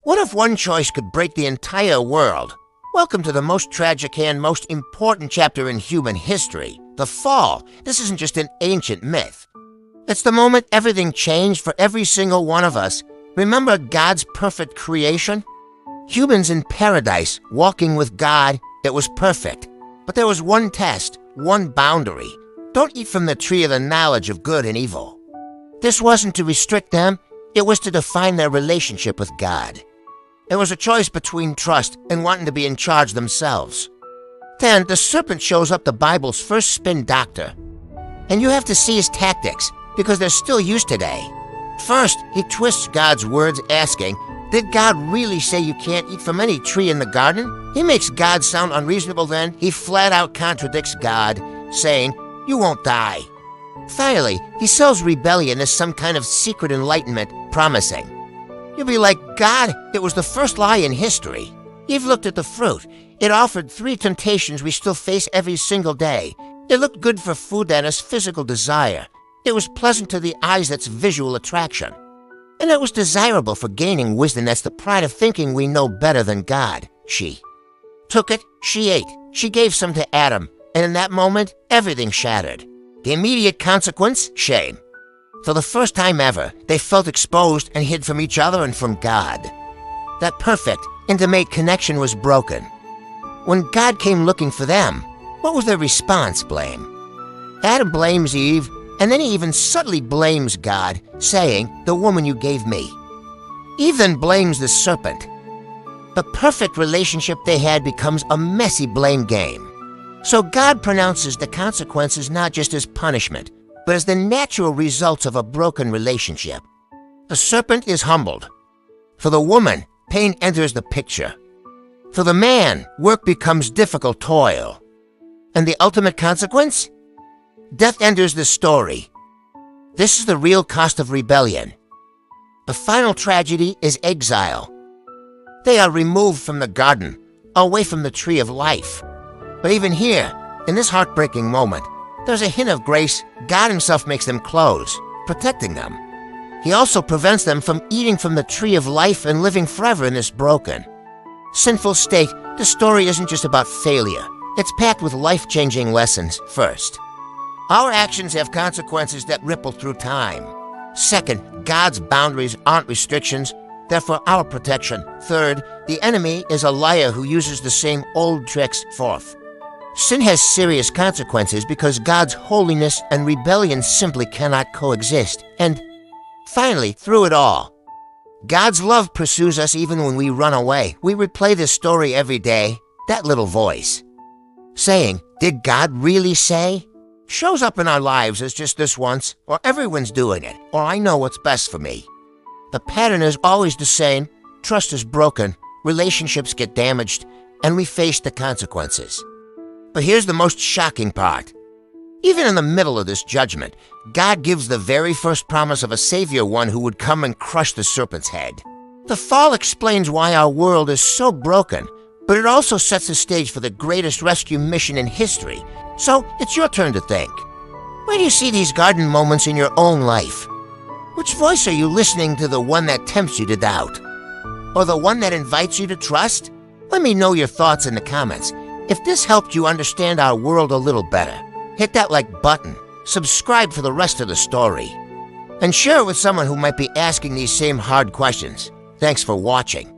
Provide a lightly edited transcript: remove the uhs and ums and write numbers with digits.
What if one choice could break the entire world? Welcome to the most tragic and most important chapter in human history, the fall. This isn't just an ancient myth. It's the moment everything changed for every single one of us. Remember God's perfect creation? Humans in paradise, walking with God, it was perfect. But there was one test, one boundary. Don't eat from the tree of the knowledge of good and evil. This wasn't to restrict them, it was to define their relationship with God. It was a choice between trust and wanting to be in charge themselves. Then the serpent shows up the Bible's first spin doctor. And you have to see his tactics, because they're still used today. First, he twists God's words asking, did God really say you can't eat from any tree in the garden? He makes God sound unreasonable then. He flat out contradicts God, saying, you won't die. Finally, he sells rebellion as some kind of secret enlightenment, promising. You'll be like, God, it was the first lie in history. You've looked at the fruit. It offered 3 temptations we still face every single day. It looked good for food and as physical desire. It was pleasant to the eyes, that's visual attraction. And it was desirable for gaining wisdom, that's the pride of thinking we know better than God. She took it, she ate, she gave some to Adam, and in that moment, everything shattered. The immediate consequence? Shame. For the first time ever, they felt exposed and hid from each other and from God. That perfect, intimate connection was broken. When God came looking for them, what was their response? Blame. Adam blames Eve, and then he even subtly blames God, saying, the woman you gave me. Eve then blames the serpent. The perfect relationship they had becomes a messy blame game. So God pronounces the consequences not just as punishment, but as the natural results of a broken relationship. The serpent is humbled. For the woman, pain enters the picture. For the man, work becomes difficult toil. And the ultimate consequence? Death enters the story. This is the real cost of rebellion. The final tragedy is exile. They are removed from the garden, away from the tree of life. But even here, in this heartbreaking moment, there's a hint of grace. God himself makes them close, protecting them. He also prevents them from eating from the tree of life and living forever in this broken, sinful state. The story isn't just about failure. It's packed with life-changing lessons. First, our actions have consequences that ripple through time. Second, God's boundaries aren't restrictions, they're for our protection. Third, the enemy is a liar who uses the same old tricks. Fourth, sin has serious consequences because God's holiness and rebellion simply cannot coexist. And finally, through it all, God's love pursues us even when we run away. We replay this story every day. That little voice, saying, did God really say? Shows up in our lives as just this once, or everyone's doing it, or I know what's best for me. The pattern is always the same. Trust is broken, relationships get damaged, and we face the consequences. But here's the most shocking part. Even in the middle of this judgment, God gives the very first promise of a Savior, one who would come and crush the serpent's head. The fall explains why our world is so broken, but it also sets the stage for the greatest rescue mission in history. So it's your turn to think. Where do you see these garden moments in your own life? Which voice are you listening to, the one that tempts you to doubt? Or the one that invites you to trust? Let me know your thoughts in the comments. If this helped you understand our world a little better, hit that like button, subscribe for the rest of the story, and share it with someone who might be asking these same hard questions. Thanks for watching.